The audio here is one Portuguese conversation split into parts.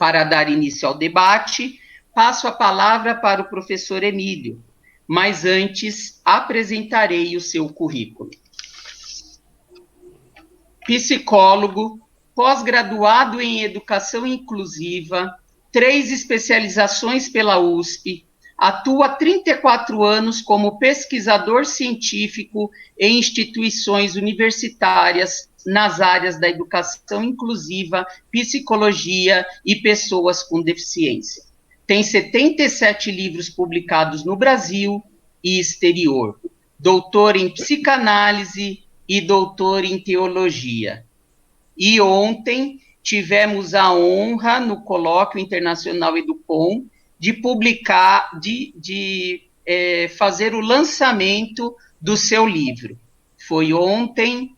Para dar início ao debate, passo a palavra para o professor Emílio, mas antes apresentarei o seu currículo. Psicólogo, pós-graduado em Educação Inclusiva, 3 especializações pela USP, atua há 34 anos como pesquisador científico em instituições universitárias nas áreas da educação inclusiva, psicologia e pessoas com deficiência. Tem 77 livros publicados no Brasil e exterior. Doutor em psicanálise e doutor em teologia. E ontem tivemos a honra, no Colóquio Internacional Educom, de publicar, fazer o lançamento do seu livro. Foi ontem,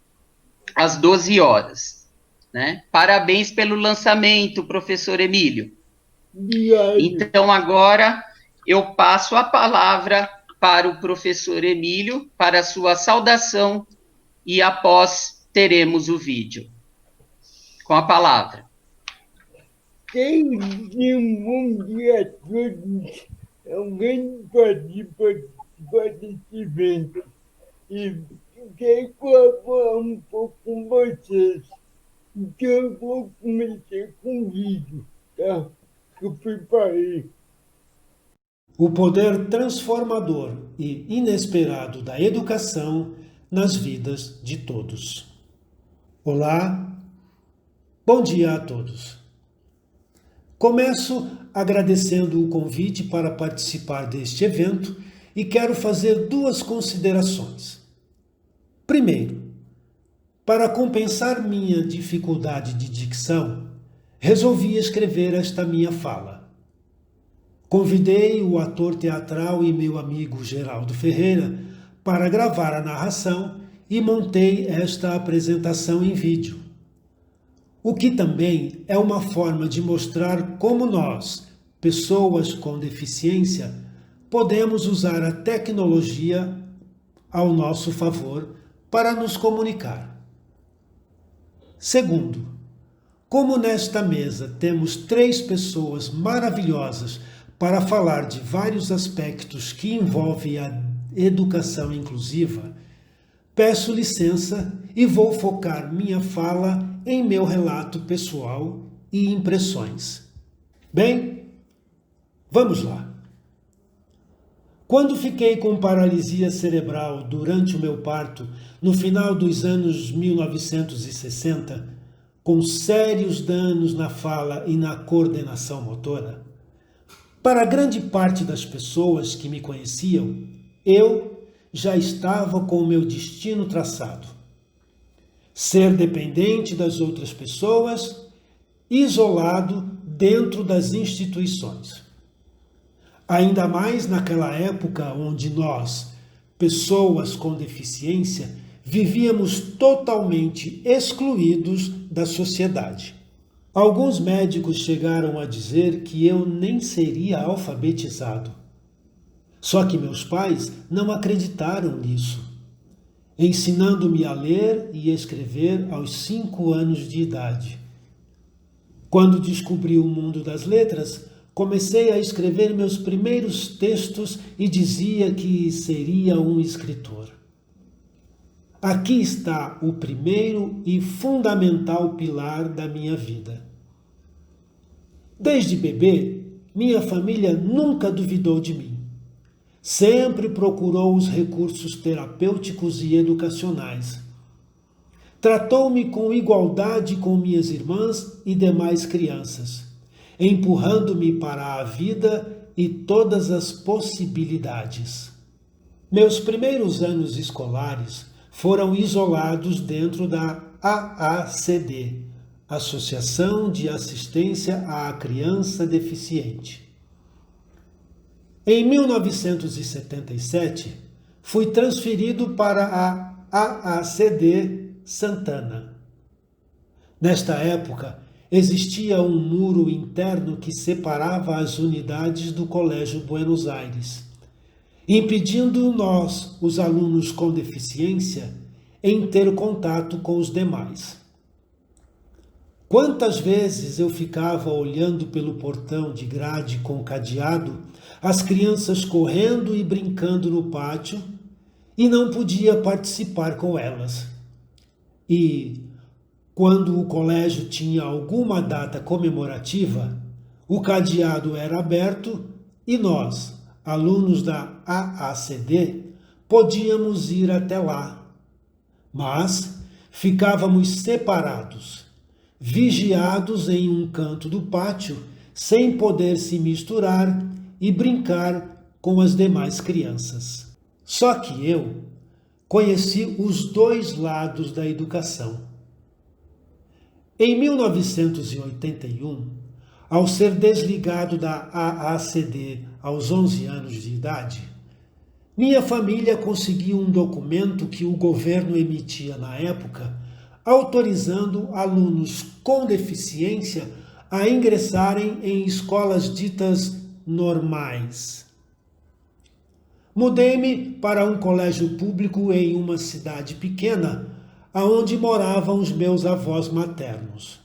às 12 horas. Né? Parabéns pelo lançamento, professor Emílio. Então, agora, eu passo a palavra para o professor Emílio, para a sua saudação, e após teremos o vídeo. Com a palavra. Bom dia a todos. É um grande prazer participar desse evento. E quero colaborar um pouco com vocês. Então eu vou começar com o vídeo, tá? Que eu preparei. O poder transformador e inesperado da educação nas vidas de todos. Olá, bom dia a todos. Começo agradecendo o convite para participar deste evento e quero fazer 2 considerações. Primeiro, para compensar minha dificuldade de dicção, resolvi escrever esta minha fala. Convidei o ator teatral e meu amigo Geraldo Ferreira para gravar a narração e montei esta apresentação em vídeo. O que também é uma forma de mostrar como nós, pessoas com deficiência, podemos usar a tecnologia ao nosso favor para nos comunicar. Segundo, como nesta mesa temos 3 pessoas maravilhosas para falar de vários aspectos que envolvem a educação inclusiva, peço licença e vou focar minha fala em meu relato pessoal e impressões. Bem, vamos lá. Quando fiquei com paralisia cerebral durante o meu parto, no final dos anos 1960, com sérios danos na fala e na coordenação motora, para grande parte das pessoas que me conheciam, eu já estava com o meu destino traçado. Ser dependente das outras pessoas, isolado dentro das instituições. Ainda mais naquela época onde nós, pessoas com deficiência, vivíamos totalmente excluídos da sociedade. Alguns médicos chegaram a dizer que eu nem seria alfabetizado. Só que meus pais não acreditaram nisso, ensinando-me a ler e escrever aos 5 anos de idade. Quando descobri o mundo das letras, comecei a escrever meus primeiros textos e dizia que seria um escritor. Aqui está o primeiro e fundamental pilar da minha vida. Desde bebê, minha família nunca duvidou de mim. Sempre procurou os recursos terapêuticos e educacionais. Tratou-me com igualdade com minhas irmãs e demais crianças, empurrando-me para a vida e todas as possibilidades. Meus primeiros anos escolares foram isolados dentro da AACD, Associação de Assistência à Criança Deficiente. Em 1977, fui transferido para a AACD Santana. Nesta época, existia um muro interno que separava as unidades do Colégio Buenos Aires, impedindo nós, os alunos com deficiência, em ter contato com os demais. Quantas vezes eu ficava olhando pelo portão de grade com cadeado, as crianças correndo e brincando no pátio, e não podia participar com elas. E, quando o colégio tinha alguma data comemorativa, o cadeado era aberto e nós, alunos da AACD, podíamos ir até lá. Mas ficávamos separados, vigiados em um canto do pátio, sem poder se misturar e brincar com as demais crianças. Só que eu conheci os dois lados da educação. Em 1981, ao ser desligado da AACD aos 11 anos de idade, minha família conseguiu um documento que o governo emitia na época, autorizando alunos com deficiência a ingressarem em escolas ditas normais. Mudei-me para um colégio público em uma cidade pequena, aonde moravam os meus avós maternos.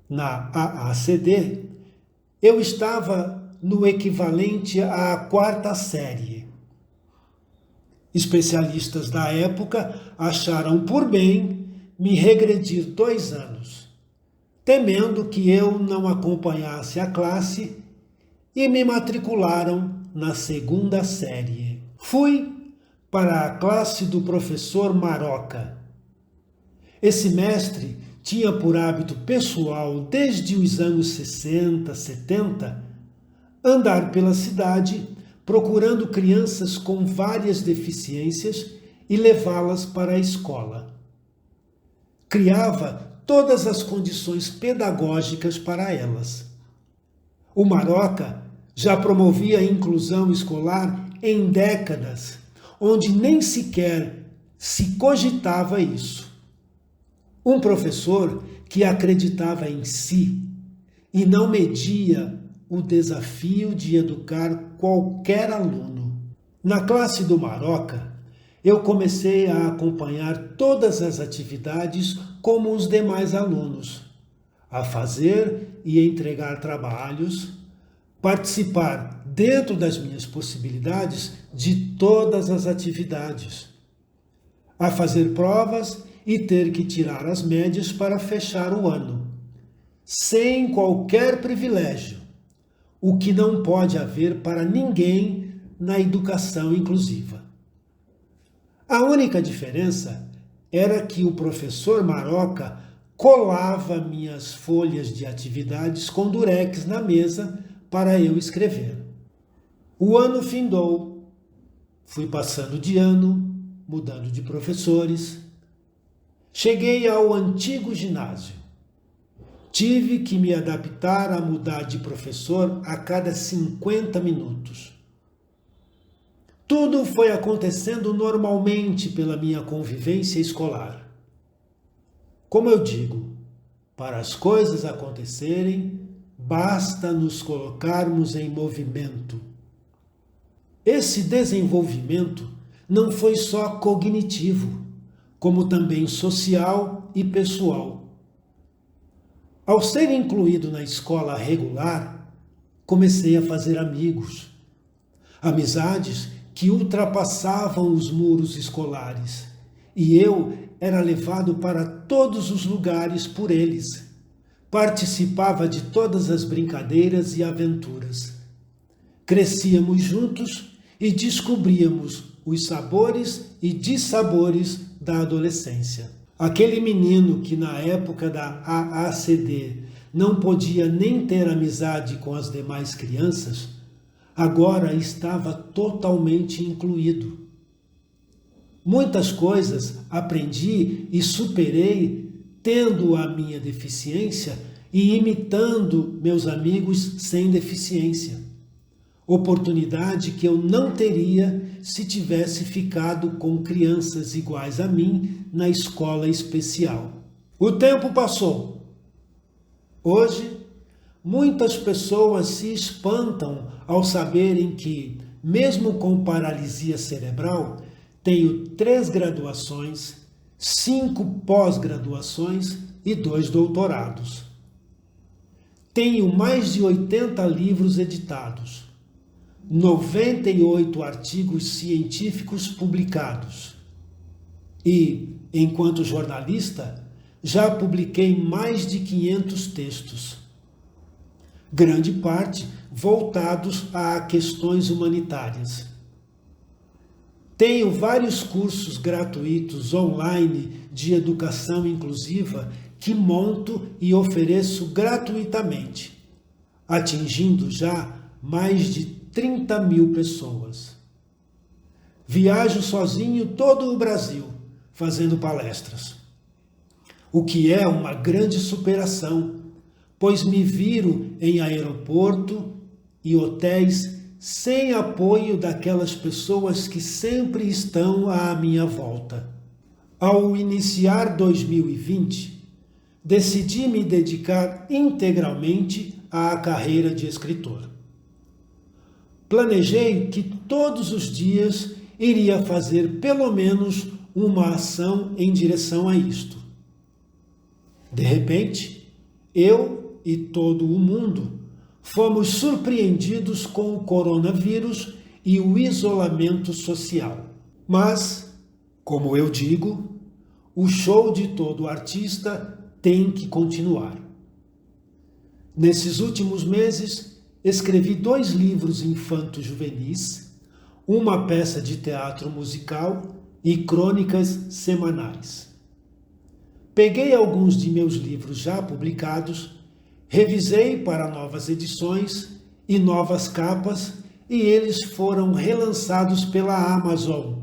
Na AACD, eu estava no equivalente à 4ª série. Especialistas da época acharam por bem me regredir 2 anos, temendo que eu não acompanhasse a classe, e me matricularam na 2ª série. Fui para a classe do professor Maroca. Esse mestre tinha por hábito pessoal, desde os anos 60, 70, andar pela cidade procurando crianças com várias deficiências e levá-las para a escola. Criava todas as condições pedagógicas para elas. O Maroca já promovia a inclusão escolar em décadas, onde nem sequer se cogitava isso. Um professor que acreditava em si e não media o desafio de educar qualquer aluno. Na classe do Maroca, eu comecei a acompanhar todas as atividades como os demais alunos, a fazer e entregar trabalhos, participar dentro das minhas possibilidades de todas as atividades, a fazer provas e ter que tirar as médias para fechar o ano, sem qualquer privilégio, o que não pode haver para ninguém na educação inclusiva. A única diferença era que o professor Maroca colava minhas folhas de atividades com durex na mesa para eu escrever. O ano findou, fui passando de ano, mudando de professores. Cheguei ao antigo ginásio. Tive que me adaptar a mudar de professor a cada 50 minutos. Tudo foi acontecendo normalmente pela minha convivência escolar. Como eu digo, para as coisas acontecerem, basta nos colocarmos em movimento. Esse desenvolvimento não foi só cognitivo, como também social e pessoal. Ao ser incluído na escola regular, comecei a fazer amigos. Amizades que ultrapassavam os muros escolares, e eu era levado para todos os lugares por eles. Participava de todas as brincadeiras e aventuras. Crescíamos juntos e descobríamos os sabores e dissabores da adolescência. Aquele menino que na época da AACD não podia nem ter amizade com as demais crianças, agora estava totalmente incluído. Muitas coisas aprendi e superei tendo a minha deficiência e imitando meus amigos sem deficiência. Oportunidade que eu não teria se tivesse ficado com crianças iguais a mim na escola especial. O tempo passou. Hoje, muitas pessoas se espantam ao saberem que, mesmo com paralisia cerebral, tenho 3 graduações, 5 pós-graduações e 2 doutorados. Tenho mais de 80 livros editados, 98 artigos científicos publicados e, enquanto jornalista, já publiquei mais de 500 textos, grande parte voltados a questões humanitárias. Tenho vários cursos gratuitos online de educação inclusiva que monto e ofereço gratuitamente, atingindo já mais de 30 mil pessoas. Viajo sozinho todo o Brasil, fazendo palestras, o que é uma grande superação, pois me viro em aeroporto e hotéis sem apoio daquelas pessoas que sempre estão à minha volta. Ao iniciar 2020, decidi me dedicar integralmente à carreira de escritor. Planejei que todos os dias iria fazer pelo menos uma ação em direção a isto. De repente, eu e todo o mundo fomos surpreendidos com o coronavírus e o isolamento social. Mas, como eu digo, o show de todo artista tem que continuar. Nesses últimos meses, escrevi 2 livros infanto-juvenis, uma peça de teatro musical e crônicas semanais. Peguei alguns de meus livros já publicados, revisei para novas edições e novas capas e eles foram relançados pela Amazon,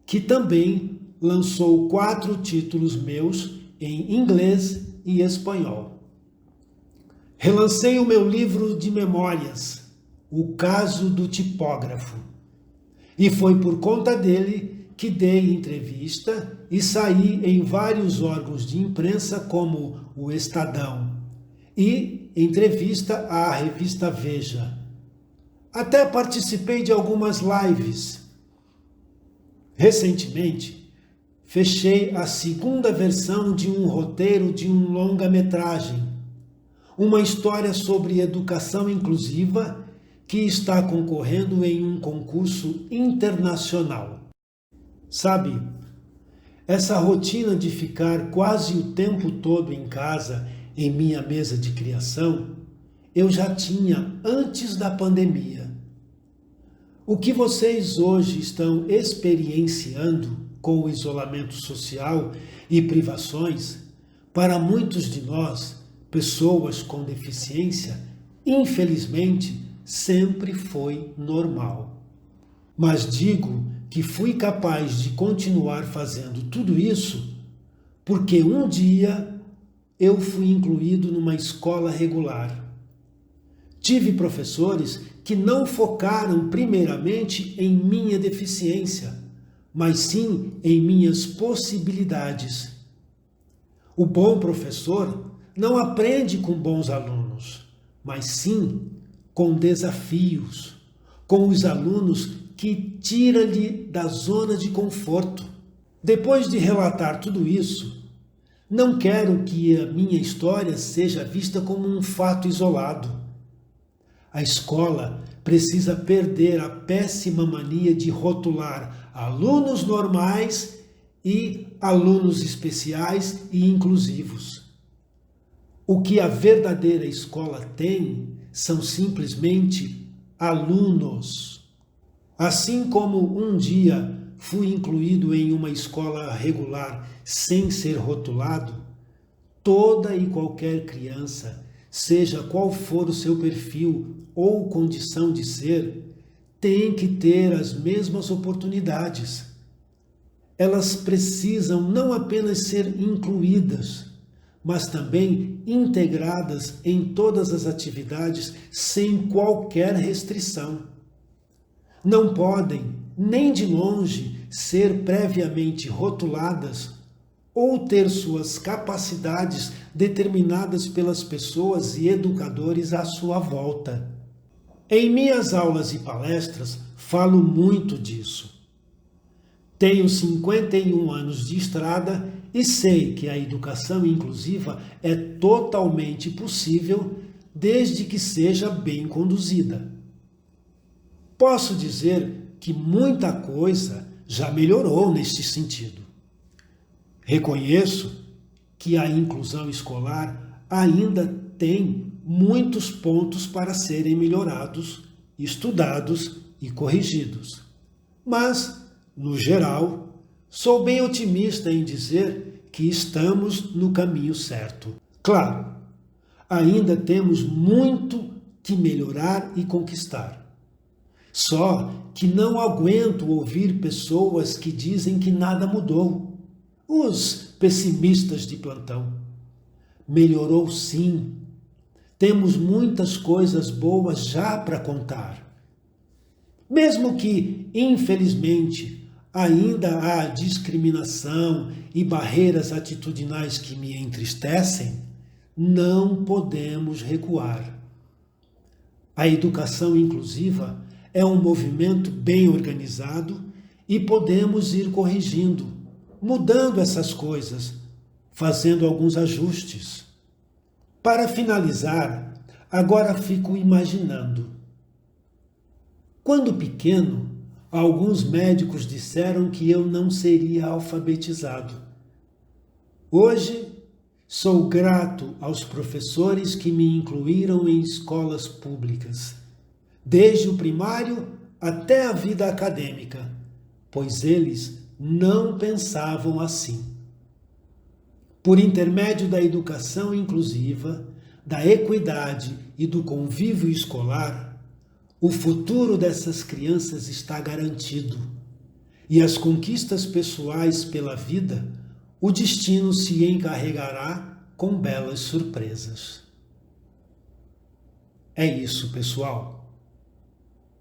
que também lançou 4 títulos meus em inglês e espanhol. Relancei o meu livro de memórias, O Caso do Tipógrafo, e foi por conta dele que dei entrevista e saí em vários órgãos de imprensa como o Estadão e entrevista à revista Veja. Até participei de algumas lives. Recentemente, fechei a 2ª versão de um roteiro de um longa-metragem, uma história sobre educação inclusiva que está concorrendo em um concurso internacional. Sabe, essa rotina de ficar quase o tempo todo em casa, em minha mesa de criação, eu já tinha antes da pandemia. O que vocês hoje estão experienciando com o isolamento social e privações, para muitos de nós, pessoas com deficiência, infelizmente, sempre foi normal. Mas digo que fui capaz de continuar fazendo tudo isso porque um dia eu fui incluído numa escola regular. Tive professores que não focaram primeiramente em minha deficiência, mas sim em minhas possibilidades. O bom professor não aprende com bons alunos, mas sim com desafios, com os alunos que tira-lhe da zona de conforto. Depois de relatar tudo isso, não quero que a minha história seja vista como um fato isolado. A escola precisa perder a péssima mania de rotular alunos normais e alunos especiais e inclusivos. O que a verdadeira escola tem são simplesmente alunos. Assim como um dia fui incluído em uma escola regular sem ser rotulado, toda e qualquer criança, seja qual for o seu perfil ou condição de ser, tem que ter as mesmas oportunidades. Elas precisam não apenas ser incluídas, mas também integradas em todas as atividades sem qualquer restrição. Não podem, nem de longe, ser previamente rotuladas ou ter suas capacidades determinadas pelas pessoas e educadores à sua volta. Em minhas aulas e palestras, falo muito disso. Tenho 51 anos de estrada e sei que a educação inclusiva é totalmente possível desde que seja bem conduzida. Posso dizer que muita coisa já melhorou neste sentido. Reconheço que a inclusão escolar ainda tem muitos pontos para serem melhorados, estudados e corrigidos. Mas, no geral, sou bem otimista em dizer que estamos no caminho certo. Claro, ainda temos muito que melhorar e conquistar. Só que não aguento ouvir pessoas que dizem que nada mudou. Os pessimistas de plantão. Melhorou sim. Temos muitas coisas boas já para contar. Mesmo que, infelizmente, ainda há discriminação e barreiras atitudinais que me entristecem, não podemos recuar. A educação inclusiva é um movimento bem organizado e podemos ir corrigindo, mudando essas coisas, fazendo alguns ajustes. Para finalizar, agora fico imaginando. Quando pequeno, alguns médicos disseram que eu não seria alfabetizado. Hoje, sou grato aos professores que me incluíram em escolas públicas, desde o primário até a vida acadêmica, pois eles não pensavam assim. Por intermédio da educação inclusiva, da equidade e do convívio escolar, o futuro dessas crianças está garantido. E as conquistas pessoais pela vida, o destino se encarregará com belas surpresas. É isso, pessoal.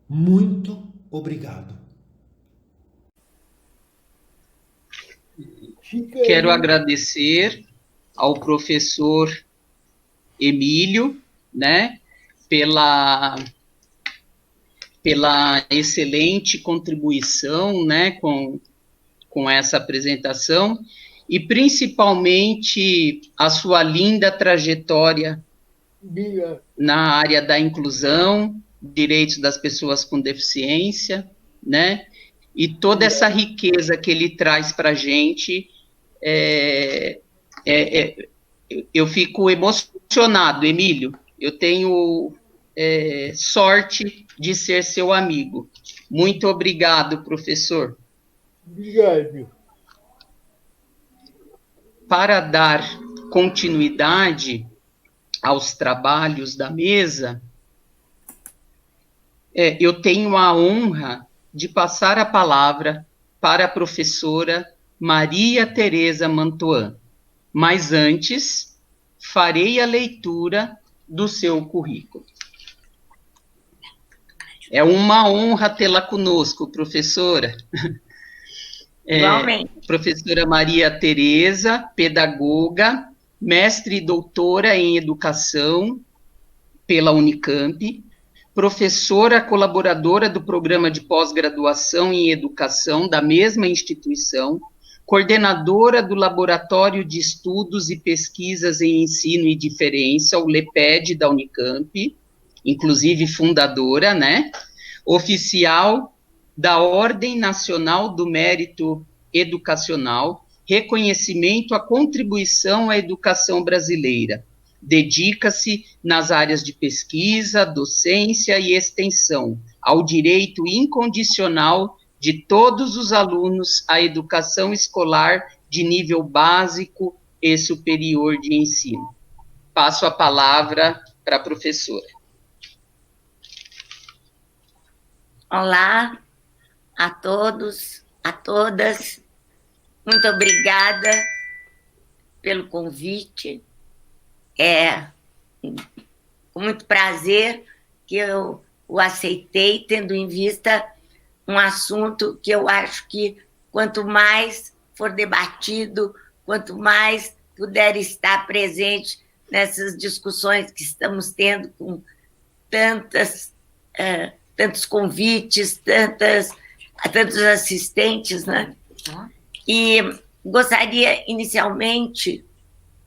Muito obrigado. Quero agradecer ao professor Emílio, né, pela excelente contribuição, né, com essa apresentação e principalmente a sua linda trajetória na área da inclusão, direitos das pessoas com deficiência, né, e toda essa riqueza que ele traz para a gente. Eu fico emocionado, Emílio. Eu tenho sorte de ser seu amigo. Muito obrigado, professor. Obrigado. Para dar continuidade aos trabalhos da mesa, eu tenho a honra de passar a palavra para a professora Maria Tereza Mantoan. Mas antes, farei a leitura do seu currículo. É uma honra tê-la conosco, professora. Professora Maria Tereza, pedagoga, mestre e doutora em educação pela Unicamp, professora colaboradora do programa de pós-graduação em educação da mesma instituição, coordenadora do Laboratório de Estudos e Pesquisas em Ensino e Diferença, o LEPED da Unicamp, inclusive fundadora, né? Oficial da Ordem Nacional do Mérito Educacional, reconhecimento à contribuição à educação brasileira. Dedica-se nas áreas de pesquisa, docência e extensão, ao direito incondicional de todos os alunos à educação escolar de nível básico e superior de ensino. Passo a palavra para a professora. Olá a todos, a todas. Muito obrigada pelo convite. É com muito prazer que eu o aceitei, tendo em vista um assunto que eu acho que quanto mais for debatido, quanto mais puder estar presente nessas discussões que estamos tendo com tantos convites, tantos assistentes, né? E gostaria, inicialmente,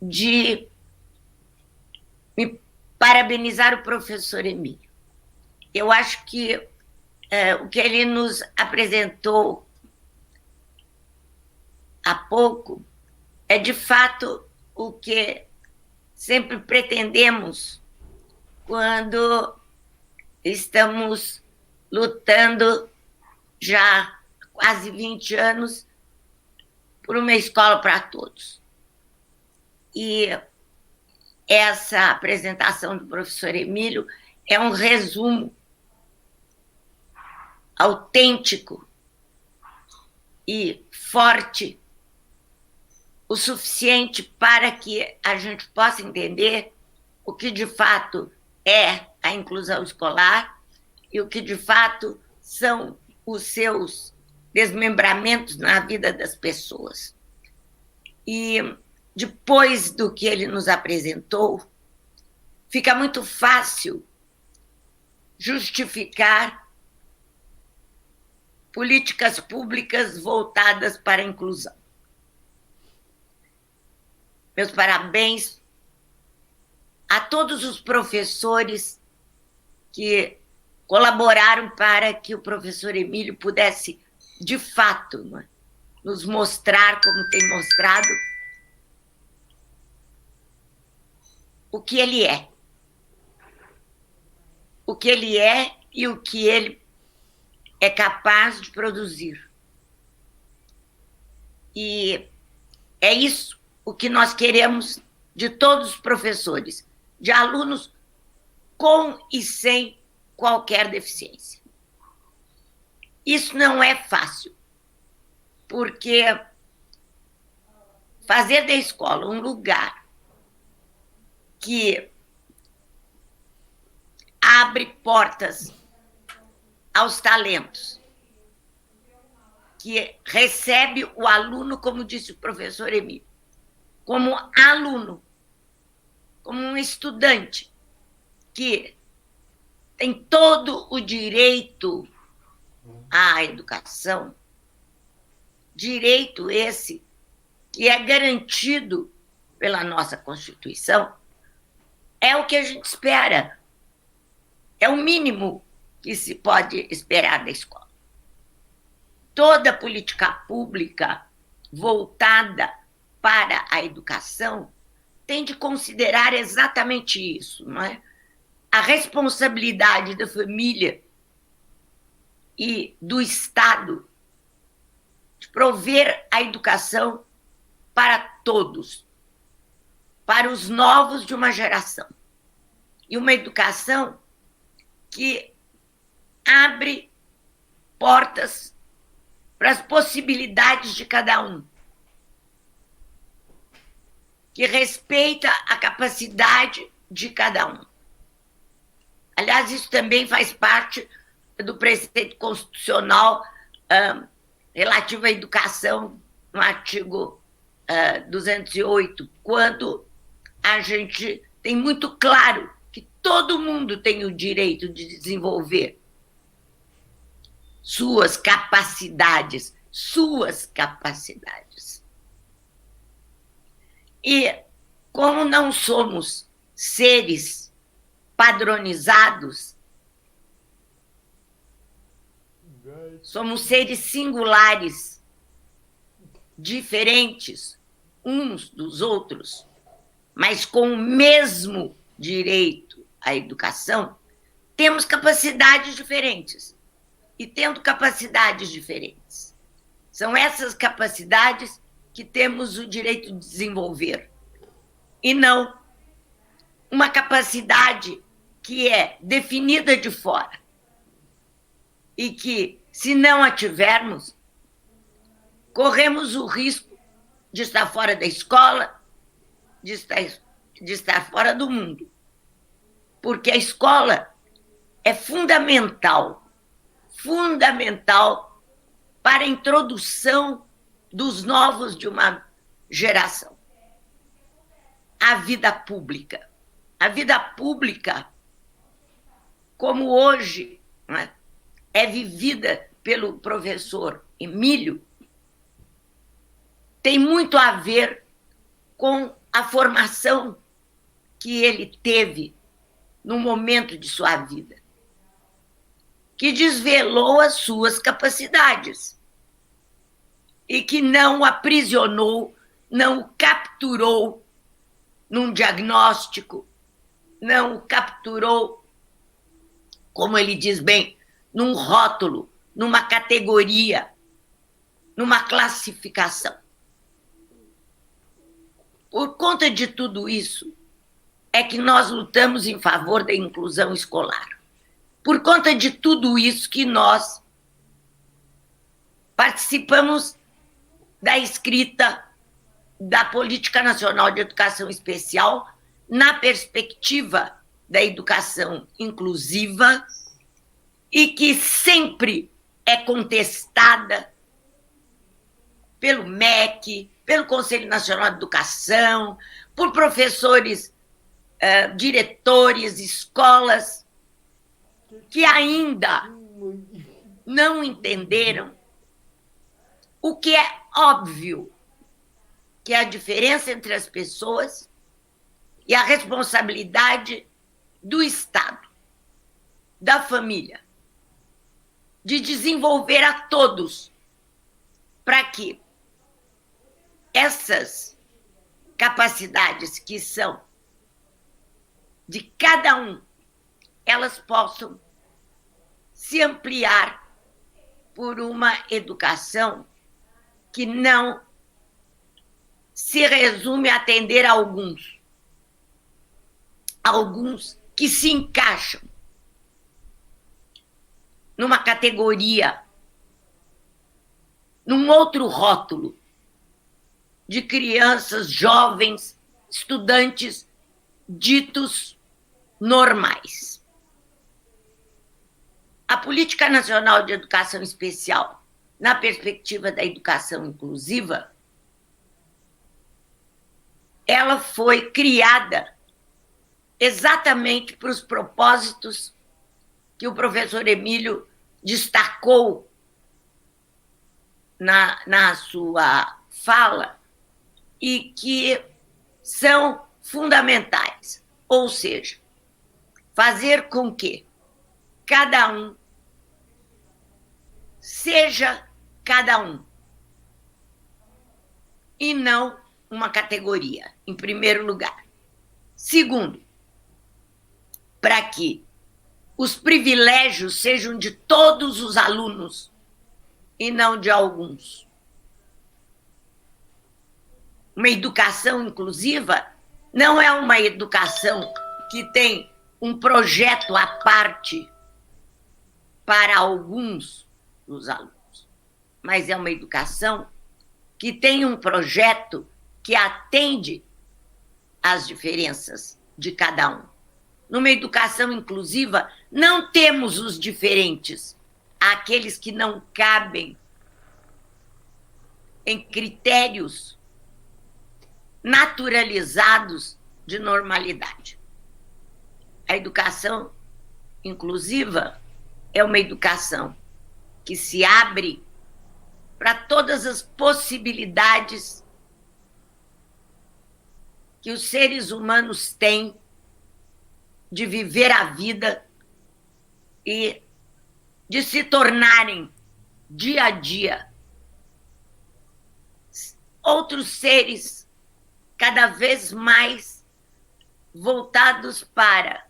de me parabenizar o professor Emílio. Eu acho que o que ele nos apresentou há pouco é, de fato, o que sempre pretendemos quando estamos lutando já há quase 20 anos por uma escola para todos. E essa apresentação do professor Emílio é um resumo autêntico e forte o suficiente para que a gente possa entender o que de fato é a inclusão escolar e o que de fato são os seus desmembramentos na vida das pessoas. E depois do que ele nos apresentou, fica muito fácil justificar políticas públicas voltadas para a inclusão. Meus parabéns a todos os professores que colaboraram para que o professor Emílio pudesse, de fato, nos mostrar, como tem mostrado, o que ele é. O que ele é e o que ele é capaz de produzir. E é isso o que nós queremos de todos os professores, de alunos com e sem qualquer deficiência. Isso não é fácil, porque fazer da escola um lugar que abre portas aos talentos, que recebe o aluno, como disse o professor Emílio, como aluno, como um estudante que tem todo o direito à educação, direito esse que é garantido pela nossa Constituição, é o que a gente espera. É o mínimo que se pode esperar da escola. Toda política pública voltada para a educação tem de considerar exatamente isso, não é? A responsabilidade da família e do Estado de prover a educação para todos, para os novos de uma geração. E uma educação que abre portas para as possibilidades de cada um, que respeita a capacidade de cada um. Aliás, isso também faz parte do preceito constitucional relativo à educação, no artigo 208, quando a gente tem muito claro que todo mundo tem o direito de desenvolver suas capacidades. E como não somos seres padronizados, somos seres singulares, diferentes uns dos outros, mas com o mesmo direito à educação, temos capacidades diferentes. E tendo capacidades diferentes, são essas capacidades que temos o direito de desenvolver. E não uma capacidade que é definida de fora. E que, se não a tivermos, corremos o risco de estar fora da escola, de estar fora do mundo. Porque a escola é fundamental para a introdução dos novos de uma geração. A vida pública. A vida pública, como hoje, né, é vivida pelo professor Emílio, tem muito a ver com a formação que ele teve no momento de sua vida, que desvelou as suas capacidades e que não o aprisionou, não o capturou num diagnóstico, não o capturou, como ele diz bem, num rótulo, numa categoria, numa classificação. Por conta de tudo isso, é que nós lutamos em favor da inclusão escolar. Por conta de tudo isso que nós participamos da escrita da Política Nacional de Educação Especial na perspectiva da educação inclusiva e que sempre é contestada pelo MEC, pelo Conselho Nacional de Educação, por professores, diretores, escolas, que ainda não entenderam o que é óbvio, que é a diferença entre as pessoas e a responsabilidade do Estado, da família, de desenvolver a todos para que essas capacidades que são de cada um, elas possam se ampliar por uma educação que não se resume a atender a alguns que se encaixam numa categoria, num outro rótulo de crianças, jovens, estudantes ditos normais. A Política Nacional de Educação Especial, na perspectiva da educação inclusiva, ela foi criada exatamente para os propósitos que o professor Emílio destacou na sua fala e que são fundamentais. Ou seja, fazer com que cada um seja cada um e não uma categoria, em primeiro lugar. Segundo, para que os privilégios sejam de todos os alunos e não de alguns. Uma educação inclusiva não é uma educação que tem um projeto à parte para alguns dos alunos, mas é uma educação que tem um projeto que atende às diferenças de cada um. Numa educação inclusiva, não temos os diferentes, aqueles que não cabem em critérios naturalizados de normalidade. A educação inclusiva é uma educação que se abre para todas as possibilidades que os seres humanos têm de viver a vida e de se tornarem, dia a dia, outros seres cada vez mais voltados para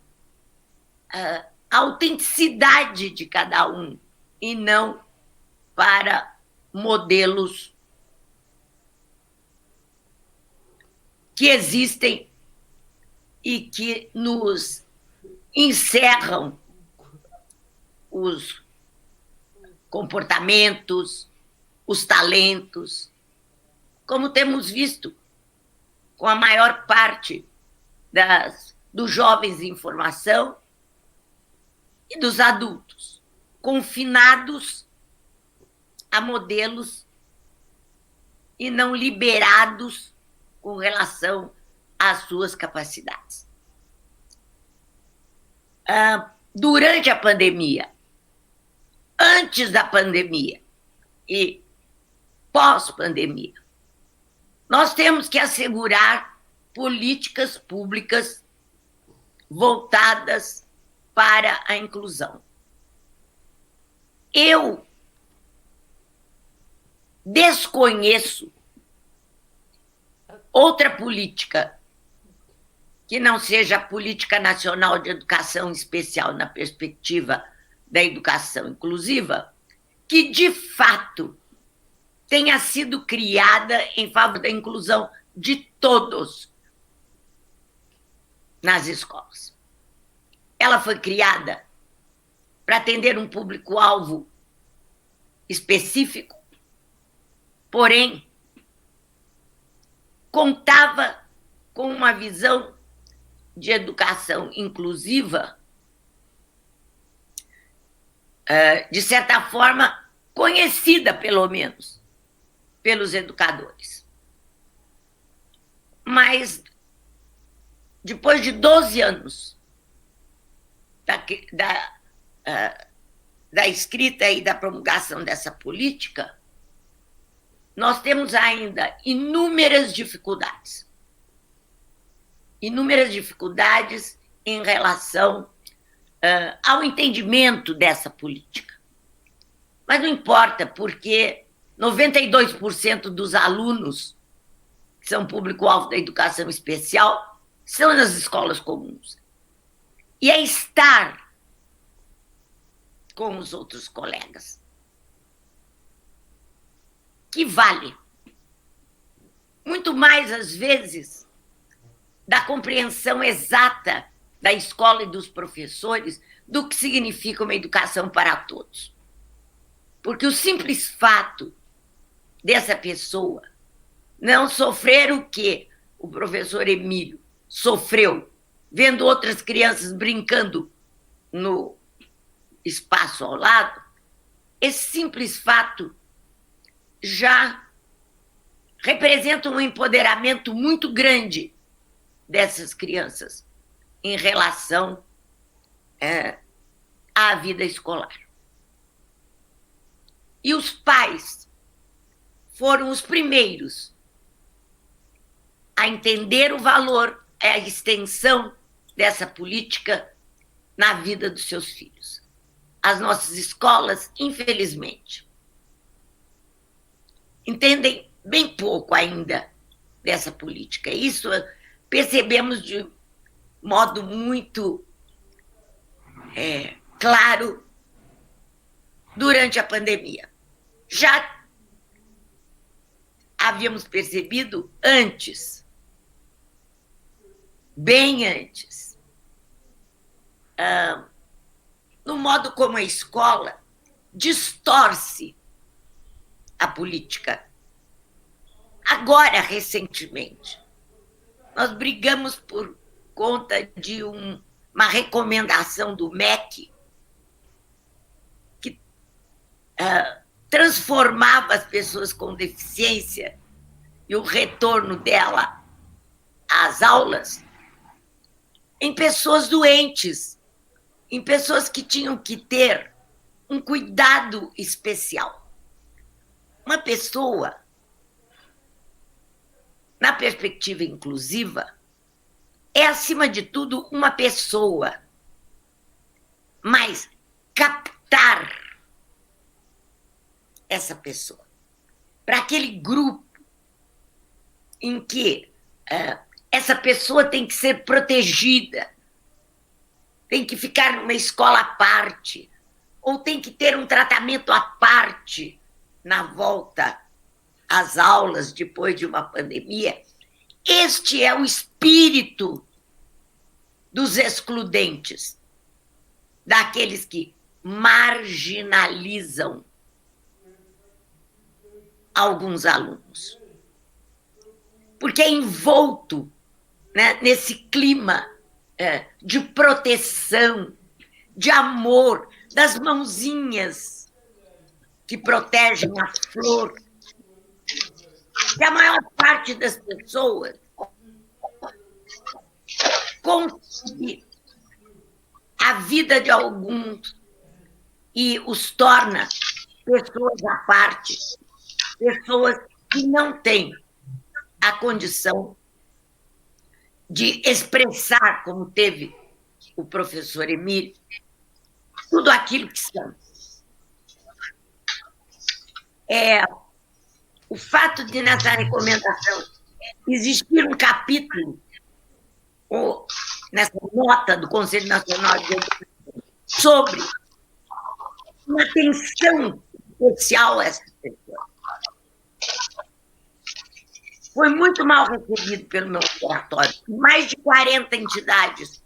a autenticidade de cada um e não para modelos que existem e que nos encerram os comportamentos, os talentos, como temos visto com a maior parte dos jovens em formação e dos adultos, confinados a modelos e não liberados com relação às suas capacidades. Durante a pandemia, antes da pandemia e pós-pandemia, nós temos que assegurar políticas públicas voltadas para a inclusão. Eu desconheço outra política que não seja a Política Nacional de Educação Especial na perspectiva da educação inclusiva, que, de fato, tenha sido criada em favor da inclusão de todos nas escolas. Ela foi criada para atender um público-alvo específico, porém, contava com uma visão de educação inclusiva, de certa forma, conhecida, pelo menos, pelos educadores. Mas, depois de 12 anos da escrita e da promulgação dessa política, nós temos ainda inúmeras dificuldades em relação ao entendimento dessa política. Mas não importa, porque 92% dos alunos que são público-alvo da educação especial são nas escolas comuns. E é estar com os outros colegas que vale muito mais, às vezes, da compreensão exata da escola e dos professores do que significa uma educação para todos. Porque o simples fato dessa pessoa não sofrer o que o professor Emílio sofreu, vendo outras crianças brincando no espaço ao lado, esse simples fato já representa um empoderamento muito grande dessas crianças em relação à vida escolar. E os pais foram os primeiros a entender o valor, a extensão dessa política na vida dos seus filhos. As nossas escolas, infelizmente, entendem bem pouco ainda dessa política. Isso percebemos de modo muito claro durante a pandemia. Já havíamos percebido antes, bem antes, no modo como a escola distorce a política. Agora, recentemente, nós brigamos por conta de uma recomendação do MEC que transformava as pessoas com deficiência e o retorno dela às aulas em pessoas doentes, em pessoas que tinham que ter um cuidado especial. Uma pessoa, na perspectiva inclusiva, é, acima de tudo, uma pessoa, mas captar essa pessoa para aquele grupo em que essa pessoa tem que ser protegida, tem que ficar numa escola à parte, ou tem que ter um tratamento à parte na volta às aulas depois de uma pandemia. Este é o espírito dos excludentes, daqueles que marginalizam alguns alunos. Porque é envolto, né, nesse clima de proteção, de amor, das mãozinhas que protegem a flor, que a maior parte das pessoas consegue a vida de alguns e os torna pessoas à parte, pessoas que não têm a condição de expressar, como teve o professor Emílio, tudo aquilo que somos. O fato de, nessa recomendação, existir um capítulo, ou nessa nota do Conselho Nacional de Educação, sobre uma atenção especial a essas pessoas, foi muito mal recebido pelo meu laboratório. Mais de 40 entidades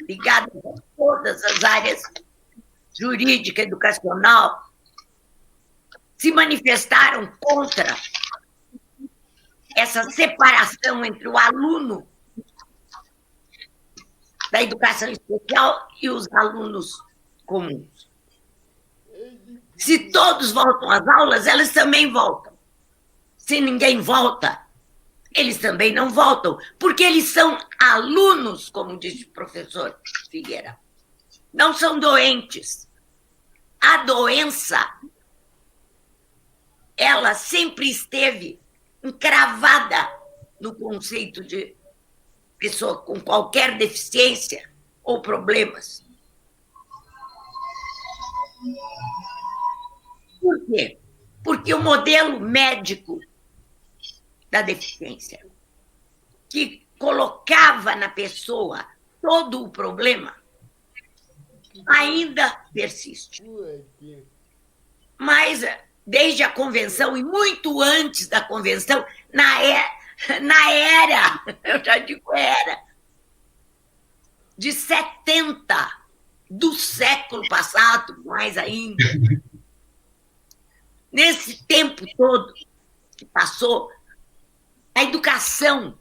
ligadas a todas as áreas jurídica, educacional, se manifestaram contra essa separação entre o aluno da educação especial e os alunos comuns. Se todos voltam às aulas, elas também voltam. Se ninguém volta, eles também não voltam, porque eles são alunos, como disse o professor Figueira. Não são doentes. A doença, ela sempre esteve encravada no conceito de pessoa com qualquer deficiência ou problemas. Por quê? Porque o modelo médico da deficiência, que colocava na pessoa todo o problema, ainda persiste. Mas, desde a convenção, e muito antes da convenção, na era, eu já digo era, de 70 do século passado, mais ainda, nesse tempo todo que passou, a educação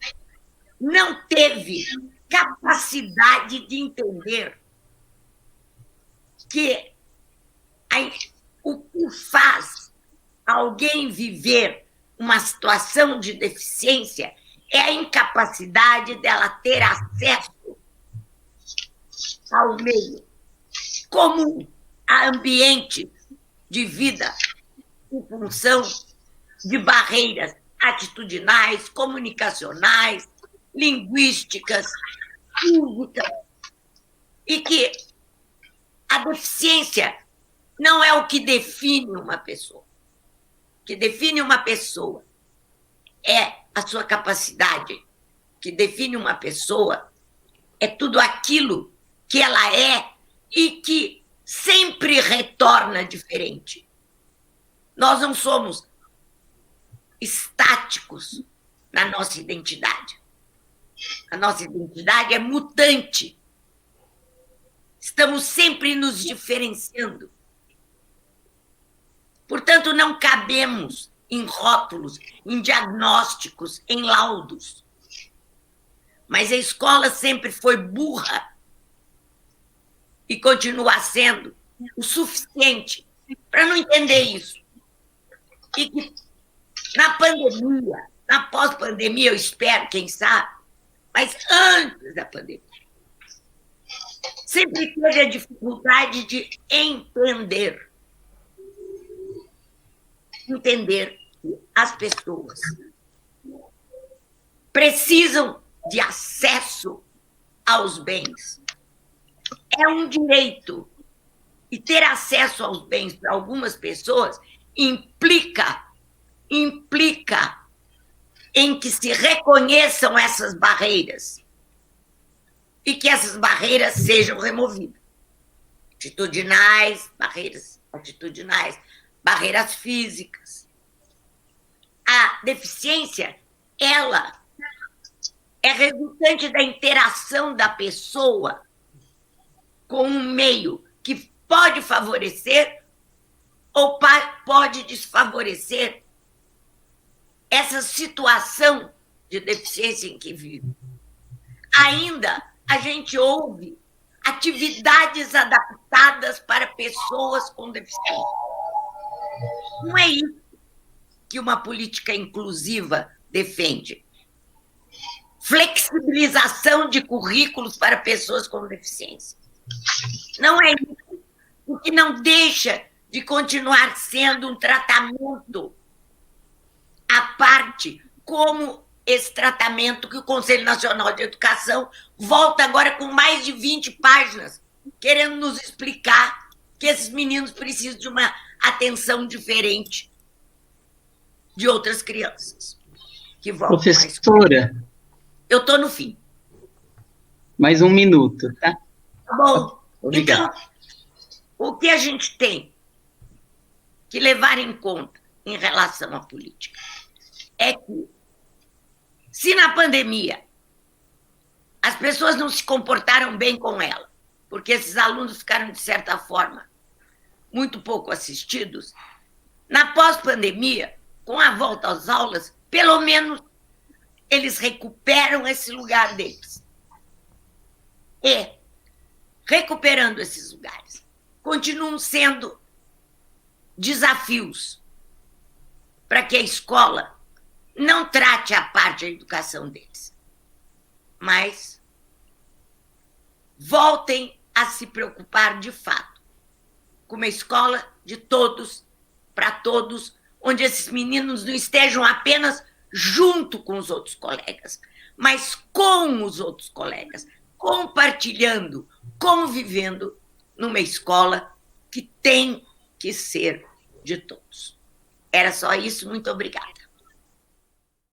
não teve capacidade de entender que o que faz alguém viver uma situação de deficiência é a incapacidade dela ter acesso ao meio comum, a ambiente de vida, em função de barreiras atitudinais, comunicacionais, linguísticas, físicas, e que a deficiência não é o que define uma pessoa. O que define uma pessoa é a sua capacidade. O que define uma pessoa é tudo aquilo que ela é e que sempre retorna diferente. Nós não somos estáticos na nossa identidade. A nossa identidade é mutante. Estamos sempre nos diferenciando. Portanto, não cabemos em rótulos, em diagnósticos, em laudos. Mas a escola sempre foi burra e continua sendo o suficiente para não entender isso. E que na pandemia, na pós-pandemia, eu espero, quem sabe, mas antes da pandemia, sempre teve a dificuldade de entender que as pessoas precisam de acesso aos bens. É um direito. E ter acesso aos bens para algumas pessoas implica em que se reconheçam essas barreiras e que essas barreiras sejam removidas. Barreiras atitudinais, barreiras físicas. A deficiência, ela é resultante da interação da pessoa com um meio que pode favorecer ou pode desfavorecer essa situação de deficiência em que vive. Ainda a gente ouve atividades adaptadas para pessoas com deficiência. Não é isso que uma política inclusiva defende. Flexibilização de currículos para pessoas com deficiência. Não é isso, o que não deixa de continuar sendo um tratamento à parte, como esse tratamento que o Conselho Nacional de Educação volta agora com mais de 20 páginas, querendo nos explicar que esses meninos precisam de uma atenção diferente de outras crianças que voltam. Professora, eu estou no fim. Mais 1 minuto, tá? Bom, obrigado. Então, o que a gente tem que levar em conta em relação à política é que, se na pandemia as pessoas não se comportaram bem com ela, porque esses alunos ficaram, de certa forma, muito pouco assistidos, na pós-pandemia, com a volta às aulas, pelo menos eles recuperam esse lugar deles. E, recuperando esses lugares, continuam sendo desafios para que a escola não trate a parte da educação deles, mas voltem a se preocupar de fato com uma escola de todos, para todos, onde esses meninos não estejam apenas junto com os outros colegas, mas com os outros colegas, compartilhando, convivendo numa escola que tem que ser de todos. Era só isso, muito obrigada.